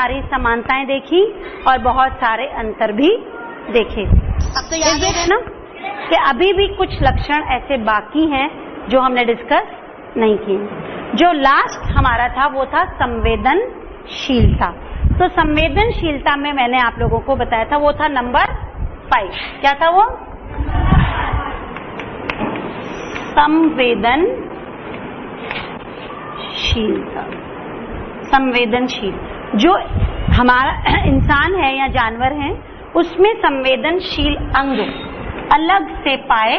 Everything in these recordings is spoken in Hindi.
सारी समानताएं देखी और बहुत सारे अंतर भी देखे। अब तो याद है ना कि अभी भी कुछ लक्षण ऐसे बाकी हैं जो हमने डिस्कस नहीं किए। जो लास्ट हमारा था वो था संवेदनशीलता। तो संवेदनशीलता में मैंने आप लोगों को बताया था वो था नंबर 5। क्या था वो? संवेदनशीलता। संवेदनशील जो हमारा इंसान है या जानवर है उसमें संवेदनशील अंग अलग से पाए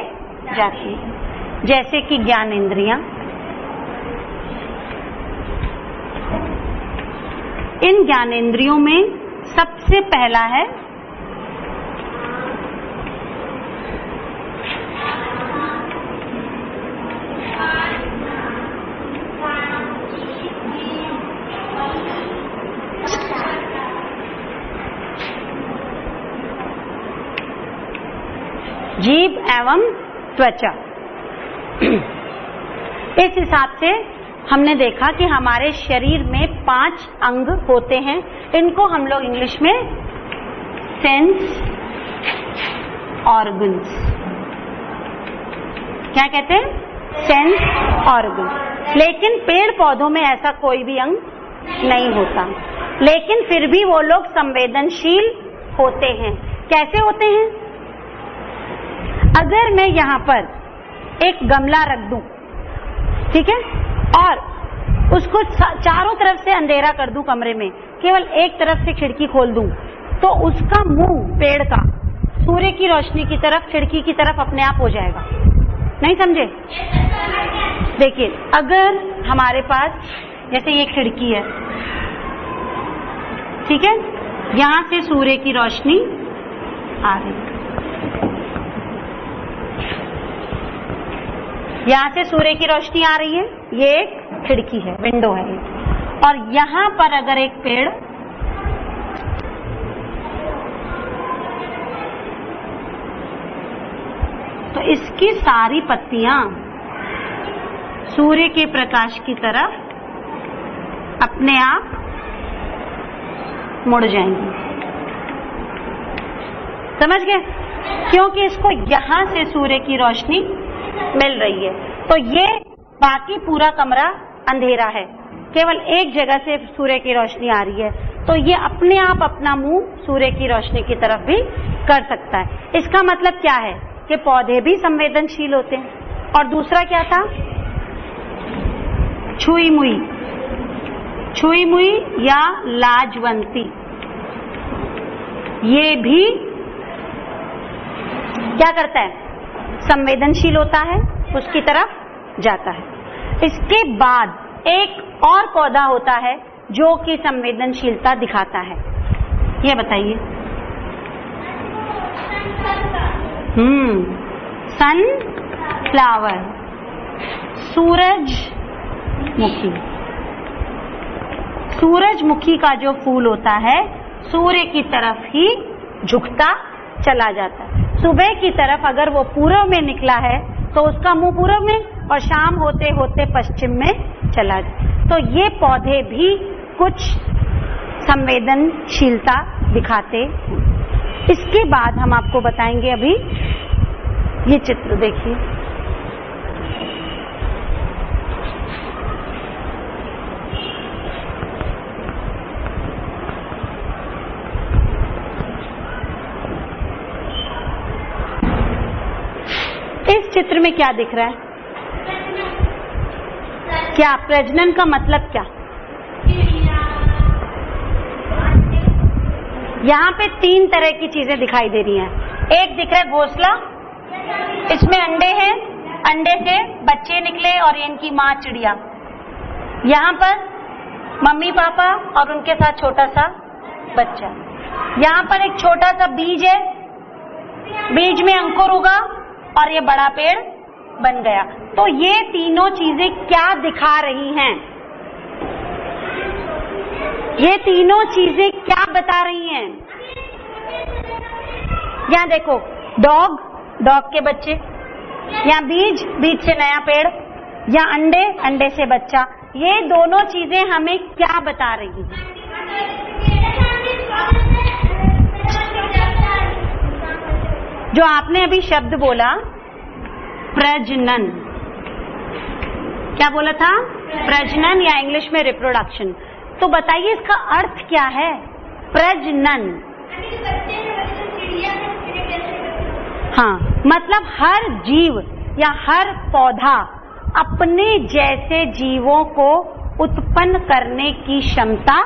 जाते हैं, जैसे कि ज्ञानेंद्रियां। इन ज्ञानेंद्रियों में सबसे पहला है जीभ एवं त्वचा। इस हिसाब से हमने देखा कि हमारे शरीर में 5 अंग होते हैं। इनको हम लोग इंग्लिश में सेंस ऑर्गन्स क्या कहते हैं? Sense organ. लेकिन पेड़ पौधों में ऐसा कोई भी अंग नहीं होता, लेकिन फिर भी वो लोग संवेदनशील होते हैं। कैसे होते हैं? अगर मैं यहां पर एक गमला रख दूं, ठीक है, और उसको चारों तरफ से अंधेरा कर दूं कमरे में, केवल एक तरफ से खिड़की खोल दूं, तो उसका मुंह पेड़ का सूर्य की रोशनी की तरफ, खिड़की की तरफ अपने आप हो जाएगा। नहीं समझे? देखिए, अगर हमारे पास जैसे ये खिड़की है, ठीक है, यहां से सूर्य की रोशनी आ रही है, यहां से सूर्य की रोशनी आ रही है, ये एक खिड़की है, विंडो है ये। और यहां पर अगर एक पेड़ तो इसकी सारी पत्तियां सूर्य के प्रकाश की तरफ अपने आप मुड़ जाएंगी। समझ गए? क्योंकि इसको यहां से सूर्य की रोशनी मिल रही है, तो ये बाकी पूरा कमरा अंधेरा है, केवल एक जगह से सूर्य की रोशनी आ रही है, तो ये अपने आप अपना मुंह सूर्य की रोशनी की तरफ भी कर सकता है। इसका मतलब क्या है कि पौधे भी संवेदनशील होते हैं। और दूसरा क्या था? छुई मुई, छुई मुई या लाजवंती, ये भी क्या करता है? संवेदनशील होता है, उसकी तरफ जाता है। इसके बाद एक और पौधा होता है जो कि संवेदनशीलता दिखाता है। ये बताइए। सनफ्लावर, सूरजमुखी। सूरजमुखी का जो फूल होता है सूर्य की तरफ ही झुकता चला जाता है। सुबह की तरफ अगर वो पूर्व में निकला है तो उसका मुंह पूर्व में, और शाम होते होते पश्चिम में चला जाए। तो ये पौधे भी कुछ संवेदनशीलता दिखाते हैं। इसके बाद हम आपको बताएंगे, अभी ये चित्र देखिए। इस चित्र में क्या दिख रहा है? क्या प्रजनन का मतलब क्या? यहाँ पे 3 तरह की चीजें दिखाई दे रही हैं। एक दिख रहा है घोंसला, इसमें अंडे हैं, अंडे से बच्चे निकले और इनकी माँ चिड़िया। यहाँ पर मम्मी पापा और उनके साथ छोटा सा बच्चा। यहाँ पर एक छोटा सा बीज है, बीज में अंकुर उगा और ये बड़ा पेड़ बन गया। तो ये तीनों चीजें क्या दिखा रही हैं? ये तीनों चीजें क्या बता रही हैं? यहाँ देखो, डॉग, डॉग के बच्चे, यहाँ बीज, बीज से नया पेड़, यहाँ अंडे, अंडे से बच्चा। ये दोनों चीजें हमें क्या बता रही हैं? जो आपने अभी शब्द बोला प्रजनन, क्या बोला था? प्रजनन या इंग्लिश में रिप्रोडक्शन। तो बताइए इसका अर्थ क्या है प्रजनन? हाँ, मतलब हर जीव या हर पौधा अपने जैसे जीवों को उत्पन्न करने की क्षमता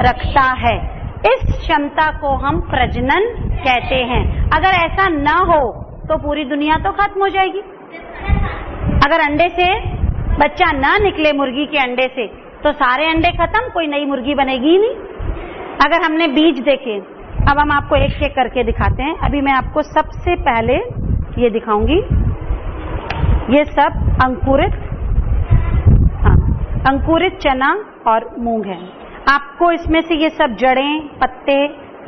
रखता है। इस क्षमता को हम प्रजनन कहते हैं। अगर ऐसा न हो तो पूरी दुनिया तो खत्म हो जाएगी। अगर अंडे से बच्चा ना निकले मुर्गी के अंडे से तो सारे अंडे खत्म, कोई नई मुर्गी बनेगी ही नहीं। अगर हमने बीज देखे, अब हम आपको एक एक करके दिखाते हैं। अभी मैं आपको सबसे पहले ये दिखाऊंगी, ये सब अंकुरित, हाँ, अंकुरित चना और मूंग है। आपको इसमें से ये सब जड़ें, पत्ते,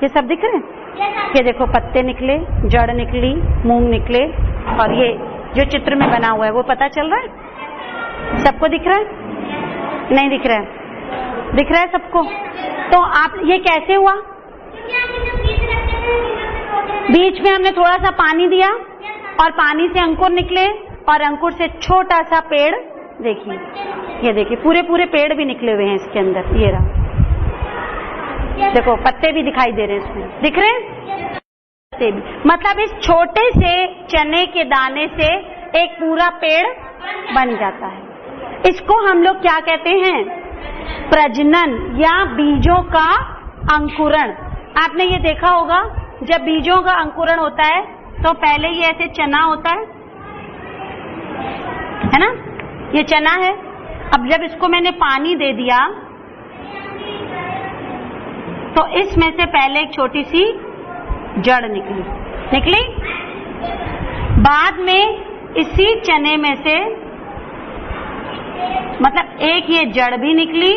ये सब दिख रहे हैं? ये देखो पत्ते निकले, जड़ निकली, मूंग निकले, और ये जो चित्र में बना हुआ है वो पता चल रहा है? सबको दिख रहा है? नहीं दिख रहा है? दिख रहा है सबको? तो आप ये कैसे हुआ? बीच में हमने थोड़ा सा पानी दिया और पानी से अंकुर निकले और अंकुर से छोटा सा पेड़, देखिए ये देखिए पूरे पूरे पेड़ भी निकले हुए हैं इसके अंदर। ये रहा, देखो पत्ते भी दिखाई दे रहे हैं इसमें, दिख रहे हैं पत्ते भी। मतलब इस छोटे से चने के दाने से एक पूरा पेड़ बन जाता है। इसको हम लोग क्या कहते हैं? प्रजनन या बीजों का अंकुरण। आपने ये देखा होगा जब बीजों का अंकुरण होता है तो पहले ये ऐसे चना होता है ना? ये चना है। अब जब इसको मैंने पानी दे दिया तो इसमें से पहले एक छोटी सी जड़ निकली। बाद में इसी चने में से मतलब एक ये जड़ भी निकली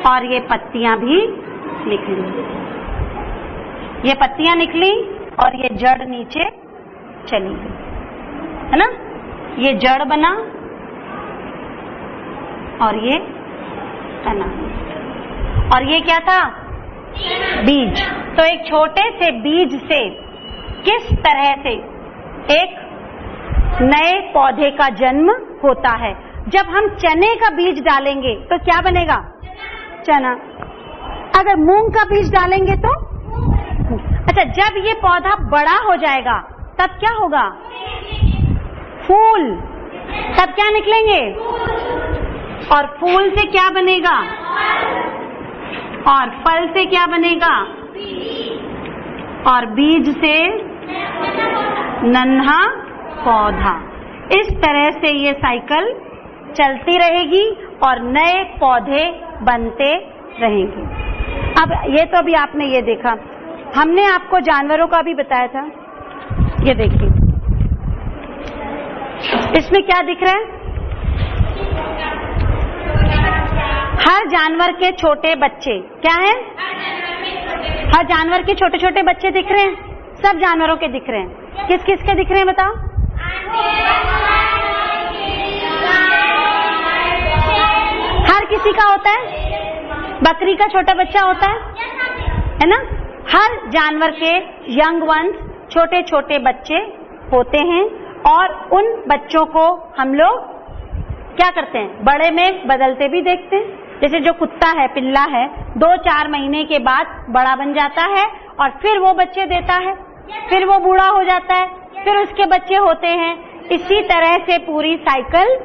और ये पत्तियां भी निकली। ये पत्तियां निकली और ये जड़ नीचे चली गई, है ना? ये जड़ बना और ये तना, और ये क्या था? बीज। तो एक छोटे से बीज से किस तरह से एक नए पौधे का जन्म होता है। जब हम चने का बीज डालेंगे तो क्या बनेगा? चना। अगर मूंग का बीज डालेंगे तो अच्छा, जब ये पौधा बड़ा हो जाएगा तब क्या होगा? फूल। तब क्या निकलेंगे? और फूल से क्या बनेगा? और फल से क्या बनेगा? और बीज से नन्हा पौधा। इस तरह से ये साइकिल चलती रहेगी और नए पौधे बनते रहेंगे। अब ये तो अभी आपने ये देखा, हमने आपको जानवरों का भी बताया था। ये देखिए इसमें क्या दिख रहा है? हर जानवर के छोटे बच्चे क्या है? हर जानवर के छोटे छोटे बच्चे दिख रहे हैं। सब जानवरों के दिख रहे हैं। किस किस के दिख रहे हैं बताओ? हर किसी का होता है। बकरी का छोटा बच्चा होता है ना? हर जानवर के यंग वंस, छोटे छोटे बच्चे होते हैं और उन बच्चों को हम लोग क्या करते हैं? बड़े में बदलते भी देखते हैं। जैसे जो कुत्ता है, पिल्ला है, 2-4 महीने के बाद बड़ा बन जाता है और फिर वो बच्चे देता है, फिर वो बूढ़ा हो जाता है, फिर उसके बच्चे होते हैं। इसी तरह से पूरी साइकिल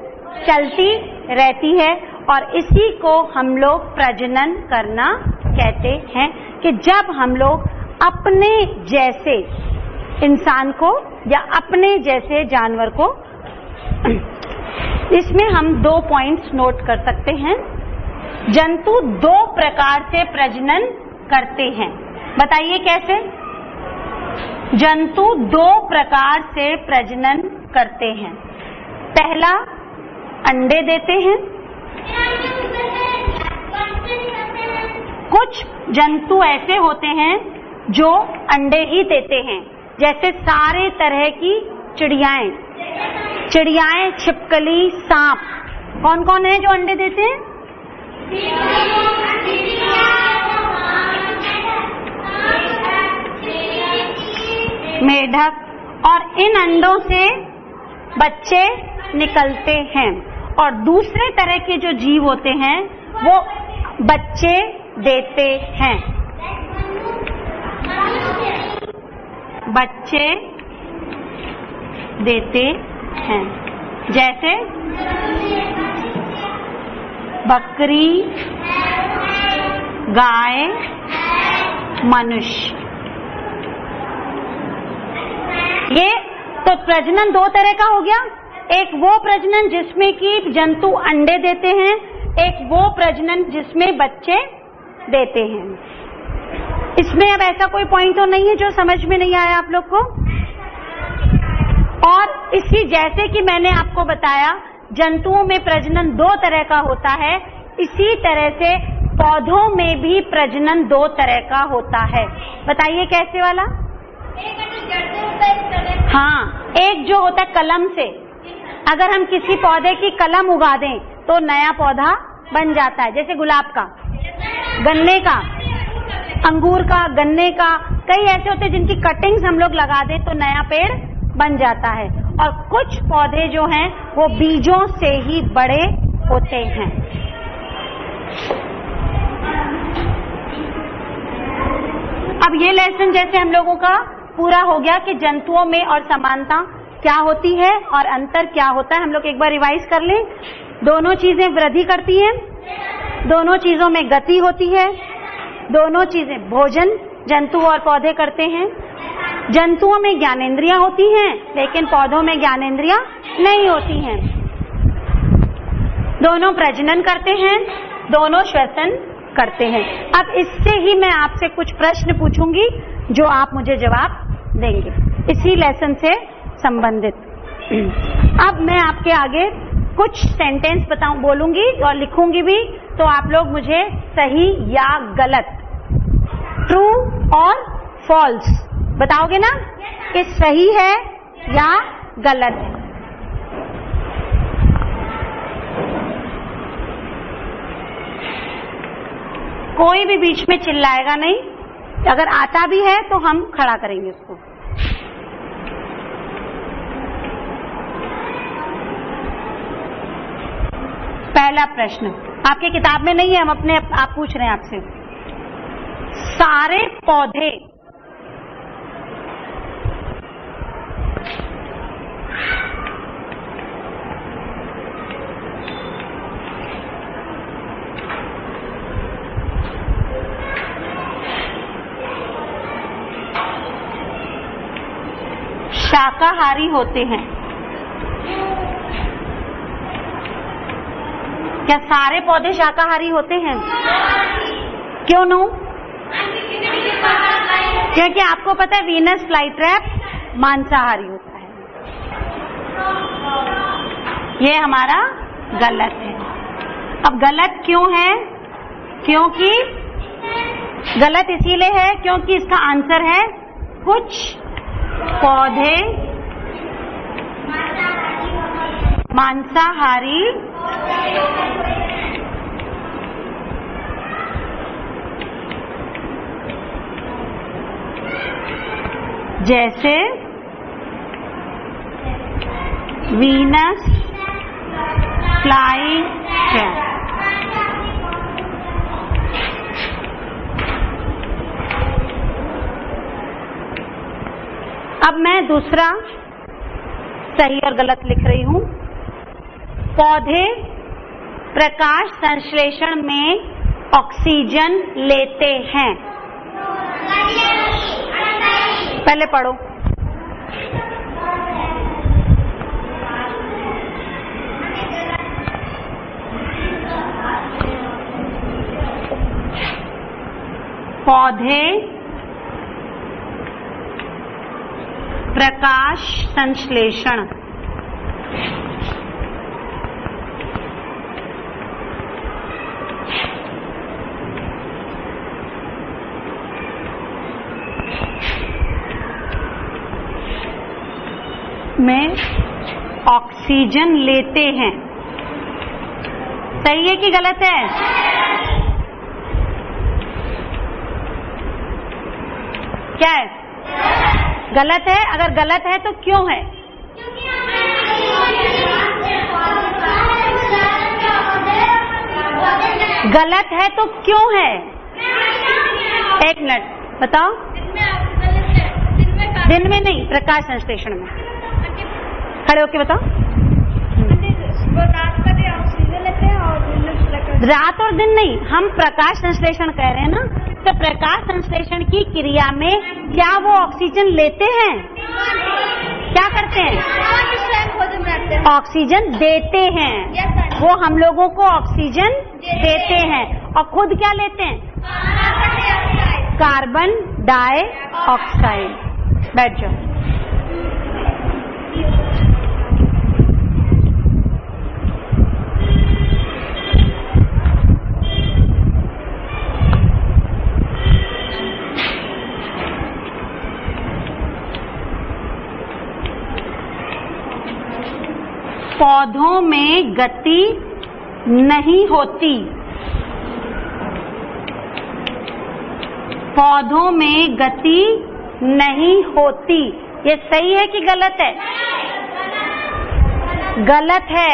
चलती रहती है और इसी को हम लोग प्रजनन करना कहते हैं कि जब हम लोग अपने जैसे इंसान को या अपने जैसे जानवर को, इसमें हम 2 पॉइंट्स नोट कर सकते हैं। जंतु 2 प्रकार से प्रजनन करते हैं। बताइए कैसे? जंतु 2 प्रकार से प्रजनन करते हैं। पहला, अंडे देते हैं। कुछ जंतु ऐसे होते हैं जो अंडे ही देते हैं, जैसे सारे तरह की चिड़ियाएं, छिपकली, सांप। कौन कौन है जो अंडे देते हैं? मेढक और इन अंडों से बच्चे निकलते हैं। और दूसरे तरह के जो जीव होते हैं वो बच्चे देते हैं, बच्चे देते हैं, जैसे बकरी, गाय, मनुष्य। ये तो प्रजनन दो तरह का हो गया, एक वो प्रजनन जिसमें कि जंतु अंडे देते हैं, एक वो प्रजनन जिसमें बच्चे देते हैं। इसमें अब ऐसा कोई पॉइंट तो नहीं है जो समझ में नहीं आया आप लोग को। और इसी जैसे कि मैंने आपको बताया जंतुओं में प्रजनन दो तरह का होता है, इसी तरह से पौधों में भी प्रजनन दो तरह का होता है। बताइए कैसे वाला? हाँ, एक जो होता है कलम से, अगर हम किसी पौधे की कलम उगा दें तो नया पौधा बन जाता है, जैसे गुलाब का, गन्ने का, अंगूर का, गन्ने का, कई ऐसे होते हैं जिनकी कटिंग्स हम लोग लगा दें तो नया पेड़ बन जाता है। और कुछ पौधे जो हैं वो बीजों से ही बड़े होते हैं। अब ये लेसन जैसे हम लोगों का पूरा हो गया कि जंतुओं में और समानता क्या होती है और अंतर क्या होता है। हम लोग एक बार रिवाइज कर लें। दोनों चीजें वृद्धि करती हैं, दोनों चीजों में गति होती है, दोनों चीजें भोजन जंतु और पौधे करते हैं। जंतुओं में ज्ञानेंद्रियां होती हैं लेकिन पौधों में ज्ञानेंद्रियां नहीं होती हैं। दोनों प्रजनन करते हैं, दोनों श्वसन करते हैं। अब इससे ही मैं आपसे कुछ प्रश्न पूछूंगी जो आप मुझे जवाब देंगे, इसी लेसन से संबंधित। अब मैं आपके आगे कुछ सेंटेंस बोलूंगी और लिखूंगी भी, तो आप लोग मुझे सही या गलत, ट्रू और फॉल्स बताओगे ना कि सही है या गलत है। कोई भी बीच में चिल्लाएगा नहीं, अगर आता भी है तो हम खड़ा करेंगे उसको। पहला प्रश्न आपके किताब में नहीं है, हम अपने आप पूछ रहे हैं आपसे। सारे पौधे शाकाहारी होते हैं? क्या सारे पौधे शाकाहारी होते हैं? क्यों नो? क्योंकि आपको पता है वीनस फ्लाईट्रैप मांसाहारी होता है। ये हमारा गलत है। अब गलत क्यों है? क्योंकि गलत इसीलिए है क्योंकि इसका आंसर है कुछ पौधे मांसाहारी जैसे वीनस फ्लाईट्रैप। अब मैं दूसरा सही और गलत लिख रही हूं। पौधे प्रकाश संश्लेषण में ऑक्सीजन लेते हैं। पहले पढ़ो। पौधे प्रकाश संश्लेषण में ऑक्सीजन लेते हैं। सही है कि गलत है? क्या है? गलत है। अगर गलत है तो क्यों है? गलत है तो क्यों है? एक मिनट बताओ। दिन में नहीं, प्रकाश संश्लेषण में। खड़े होके बताओ। रात और दिन नहीं, हम प्रकाश संश्लेषण कह रहे हैं ना। तो प्रकाश संश्लेषण की क्रिया में क्या वो ऑक्सीजन लेते हैं? क्या करते हैं? ऑक्सीजन देते हैं। वो हम लोगों को ऑक्सीजन देते हैं और खुद क्या लेते हैं? Carbon dioxide. बैठ जाओ। पौधों में गति नहीं होती। पौधों में गति नहीं होती। ये सही है कि गलत है? गलत है।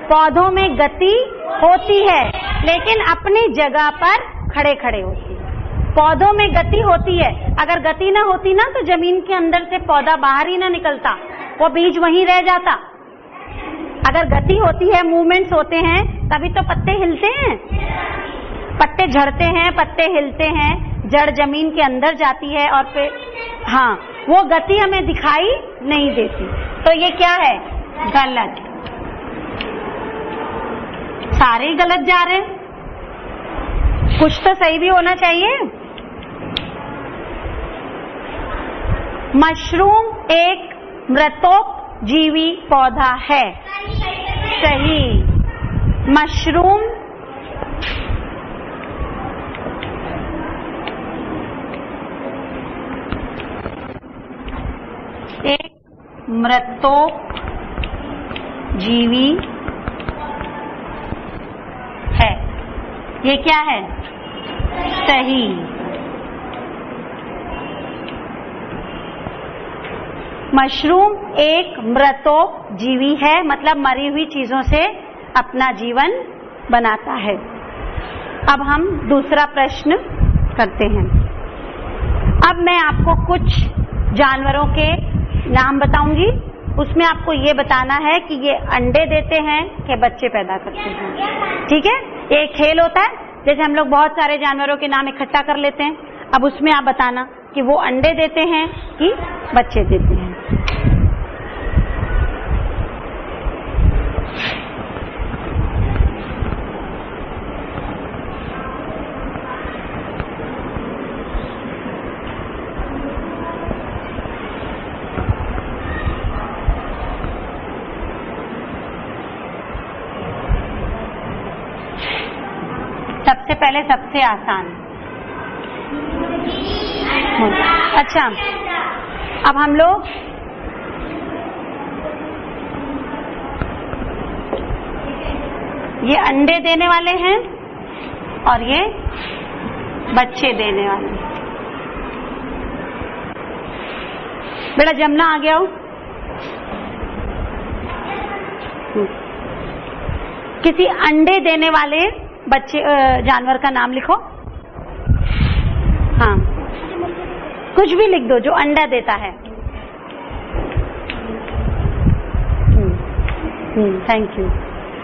पौधों में गति होती है लेकिन अपनी जगह पर खड़े खड़े होती है। पौधों में गति होती है। अगर गति ना होती ना तो जमीन के अंदर से पौधा बाहर ही ना निकलता, वो बीज वहीं रह जाता। अगर गति होती है, मूवमेंट्स होते हैं, तभी तो पत्ते हिलते हैं, पत्ते झड़ते हैं, पत्ते हिलते हैं, जड़ जमीन के अंदर जाती है और फिर हाँ, वो गति हमें दिखाई नहीं देती। तो ये क्या है? गलत। सारे ही गलत जा रहे हैं, कुछ तो सही भी होना चाहिए। मशरूम एक मृतोपजीवी पौधा है। सही। मशरूम एक मृतोपजीवी है। ये क्या है? सही। मशरूम एक मृतोपजीवी है, मतलब मरी हुई चीजों से अपना जीवन बनाता है। अब हम दूसरा प्रश्न करते हैं। अब मैं आपको कुछ जानवरों के नाम बताऊंगी, उसमें आपको ये बताना है कि ये अंडे देते हैं कि बच्चे पैदा करते हैं। ठीक है? ये खेल होता है, जैसे हम लोग बहुत सारे जानवरों के नाम इकट्ठा कर लेते हैं। अब उसमें आप बताना कि वो अंडे देते हैं कि बच्चे देते हैं। सबसे पहले सबसे आसान। अच्छा, अब हम लोग ये अंडे देने वाले हैं और ये बच्चे देने वाले हैं। बेटा जमना आ गया हो। किसी अंडे देने वाले बच्चे जानवर का नाम लिखो। हाँ, कुछ भी लिख दो जो अंडा देता है। Thank you.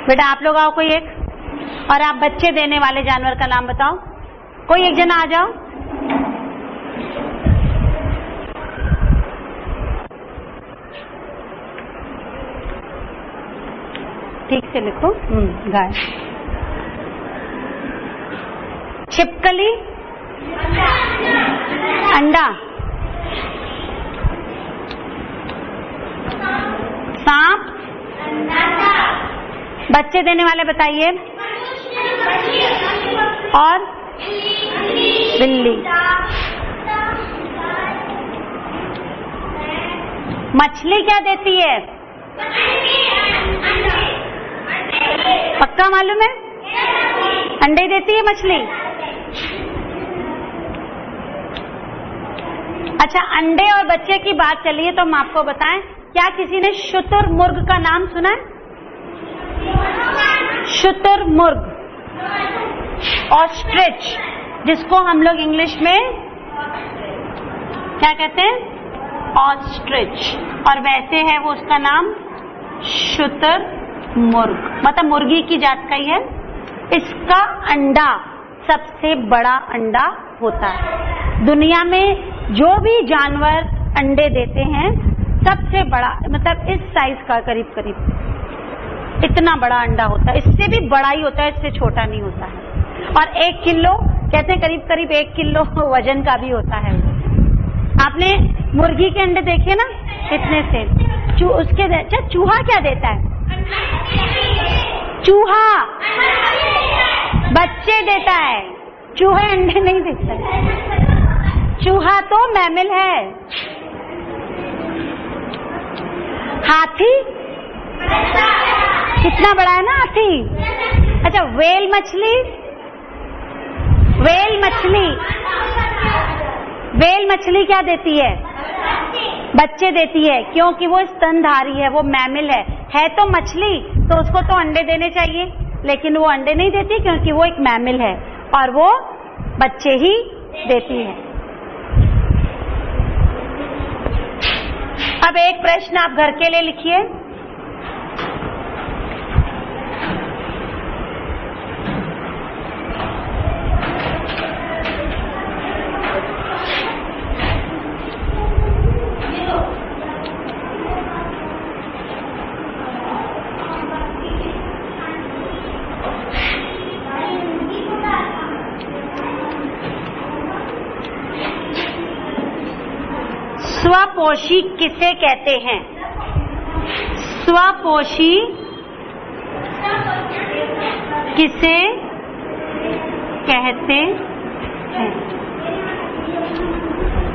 बेटा आप लोग आओ कोई एक, और आप बच्चे देने वाले जानवर का नाम बताओ। कोई एक जना आ जाओ। ठीक से लिखो। गाय। छिपकली अंडा। सांप। बच्चे देने वाले बताइए। और बिल्ली। मछली क्या देती है? पक्का मालूम है? अंडे देती है मछली। अच्छा, अंडे और बच्चे की बात चली है तो हम आपको बताएं, क्या किसी ने शुतुरमुर्ग का नाम सुना है? शुतुरमुर्ग, ऑस्ट्रिच, जिसको हम लोग इंग्लिश में क्या कहते हैं? ऑस्ट्रिच, और वैसे है वो उसका नाम शुतुरमुर्ग, मतलब मुर्गी की जात का ही है। इसका अंडा सबसे बड़ा अंडा होता है। दुनिया में जो भी जानवर अंडे देते हैं सबसे बड़ा, मतलब इस साइज का करीब करीब इतना बड़ा अंडा होता है। इससे भी बड़ा ही होता है, इससे छोटा नहीं होता है। और 1 किलो कहते हैं, करीब करीब 1 किलो वजन का भी होता है। आपने मुर्गी के अंडे देखे ना, इतने से उसके। अच्छा, चूहा क्या देता है? चूहा बच्चे देता है, चूहे अंडे नहीं देता है। चूहा तो मैमल है। हाथी कितना बड़ा है ना हाथी। अच्छा, व्हेल मछली, व्हेल मछली क्या देती है? बच्चे देती है, क्योंकि वो स्तनधारी है, वो मैमल है तो मछली, तो उसको तो अंडे देने चाहिए, लेकिन वो अंडे नहीं देती क्योंकि वो एक मैमल है और वो बच्चे ही देती है। अब एक प्रश्न आप घर के लिए लिखिए। स्वपोषी किसे कहते हैं? स्वपोषी किसे कहते हैं?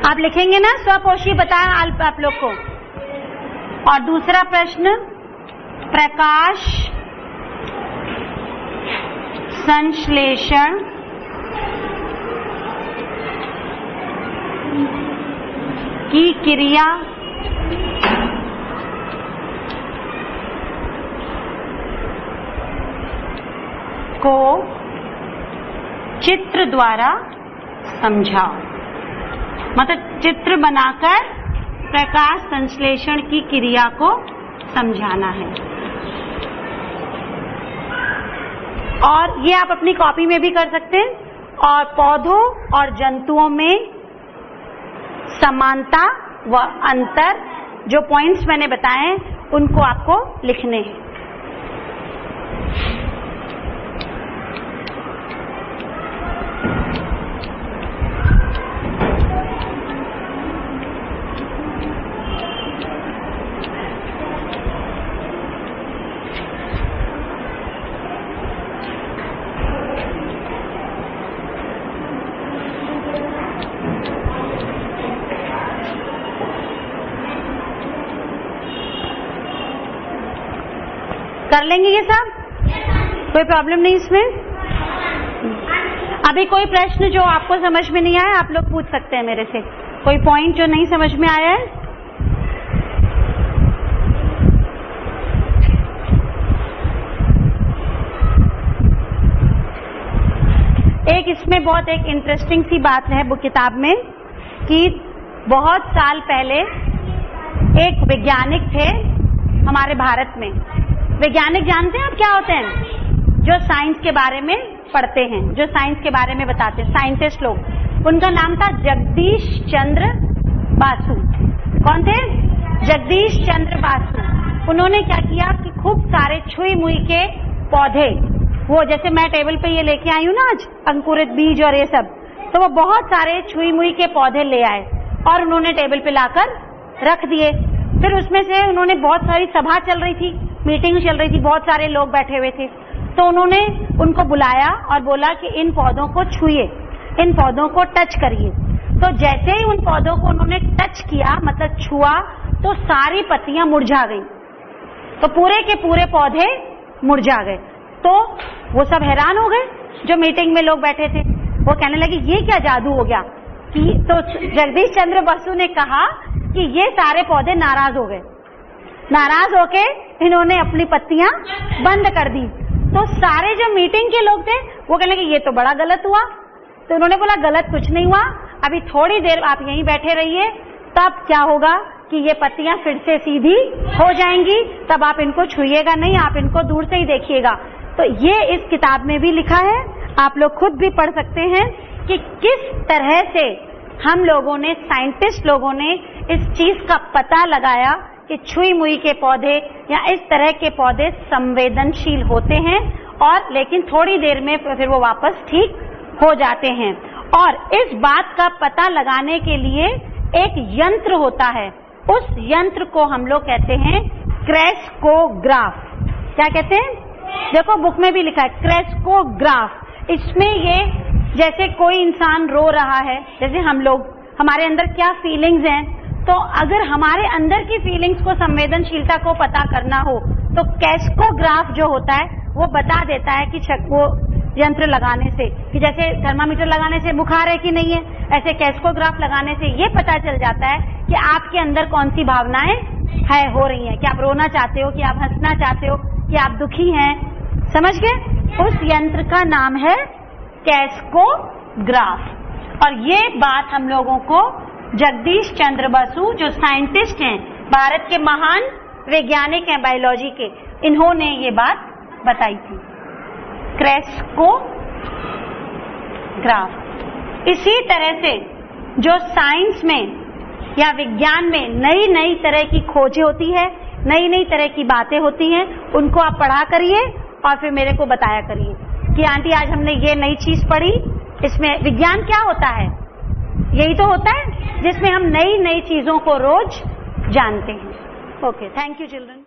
आप लिखेंगे ना स्वपोषी, बताएं आप लोग को। और दूसरा प्रश्न, प्रकाश संश्लेषण की क्रिया को चित्र द्वारा समझाओ। मतलब चित्र बनाकर प्रकाश संश्लेषण की क्रिया को समझाना है। और ये आप अपनी कॉपी में भी कर सकते हैं। और पौधों और जंतुओं में समानता व अंतर, जो पॉइंट्स मैंने बताए उनको आपको लिखने हैं। कर लेंगे ये सब, कोई प्रॉब्लम नहीं इसमें। अभी कोई प्रश्न जो आपको समझ में नहीं आया आप लोग पूछ सकते हैं मेरे से। कोई पॉइंट जो नहीं समझ में आया है? एक इसमें बहुत एक इंटरेस्टिंग सी बात है वो किताब में, कि बहुत साल पहले एक वैज्ञानिक थे हमारे भारत में। वैज्ञानिक जानते हैं आप क्या होते हैं? जो साइंस के बारे में पढ़ते हैं, जो साइंस के बारे में बताते हैं, साइंटिस्ट लोग। उनका नाम था जगदीश चंद्र बासु। कौन थे? जगदीश चंद्र बासु। उन्होंने क्या किया कि खूब सारे छुई मुई के पौधे, वो जैसे मैं टेबल पे ये लेके आई हूँ ना आज, अंकुरित बीज और ये सब, तो वो बहुत सारे छुई मुई के पौधे ले आए और उन्होंने टेबल पे लाकर रख दिए। फिर उसमें से उन्होंने, बहुत सारी सभा चल रही थी, मीटिंग चल रही थी, बहुत सारे लोग बैठे हुए थे, तो उन्होंने उनको बुलाया और बोला कि इन पौधों को छुइए, इन पौधों को टच करिए। तो जैसे ही उन पौधों को उन्होंने टच किया, मतलब छुआ, तो सारी पत्तियां मुरझा गई, तो पूरे के पूरे पौधे मुरझा गए। तो वो सब हैरान हो गए, जो मीटिंग में लोग बैठे थे। वो कहने लगे ये क्या जादू हो गया, तो जगदीश चंद्र बसु ने कहा कि ये सारे पौधे नाराज हो गए, नाराज होके इन्होंने अपनी पत्तियां बंद कर दी। तो सारे जो मीटिंग के लोग थे वो कहने लगे ये तो बड़ा गलत हुआ। तो उन्होंने बोला गलत कुछ नहीं हुआ, अभी थोड़ी देर आप यहीं बैठे रहिए, तब क्या होगा कि ये पत्तियां फिर से सीधी हो जाएंगी, तब आप इनको छुइएगा नहीं, आप इनको दूर से ही देखिएगा। तो ये इस किताब में भी लिखा है, आप लोग खुद भी पढ़ सकते हैं कि किस तरह से हम लोगों ने, साइंटिस्ट लोगों ने इस चीज का पता लगाया कि छुई मुई के पौधे या इस तरह के पौधे संवेदनशील होते हैं और लेकिन थोड़ी देर में फिर वो वापस ठीक हो जाते हैं। और इस बात का पता लगाने के लिए एक यंत्र होता है, उस यंत्र को हम लोग कहते हैं क्रेस्कोग्राफ। क्या कहते हैं? देखो बुक में भी लिखा है क्रेस्कोग्राफ। इसमें ये जैसे कोई इंसान रो रहा है, जैसे हम लोग, हमारे अंदर क्या फीलिंग्स हैं, तो अगर हमारे अंदर की फीलिंग्स को, संवेदनशीलता को पता करना हो तो क्रेस्कोग्राफ जो होता है वो बता देता है कि वो यंत्र लगाने से, कि जैसे थर्मामीटर लगाने से बुखार है कि नहीं है, ऐसे क्रेस्कोग्राफ लगाने से ये पता चल जाता है कि आपके अंदर कौन सी भावनाएं है हो रही हैं, कि आप रोना चाहते हो, कि आप हंसना चाहते हो, कि आप दुखी हैं। समझ गए? उस यंत्र का नाम है क्रेस्कोग्राफ। और ये बात हम लोगों को जगदीश चंद्र बसु, जो साइंटिस्ट हैं, भारत के महान वैज्ञानिक हैं बायोलॉजी के, इन्होंने ये बात बताई थी, क्रेस्कोग्राफ। इसी तरह से जो साइंस में या विज्ञान में नई नई तरह की खोजें होती है, नई नई तरह की बातें होती हैं, उनको आप पढ़ा करिए और फिर मेरे को बताया करिए कि आंटी आज हमने ये नई चीज पढ़ी, इसमें विज्ञान क्या होता है। यही तो होता है जिसमें हम नई नई चीजों को रोज जानते हैं। Okay, thank you children.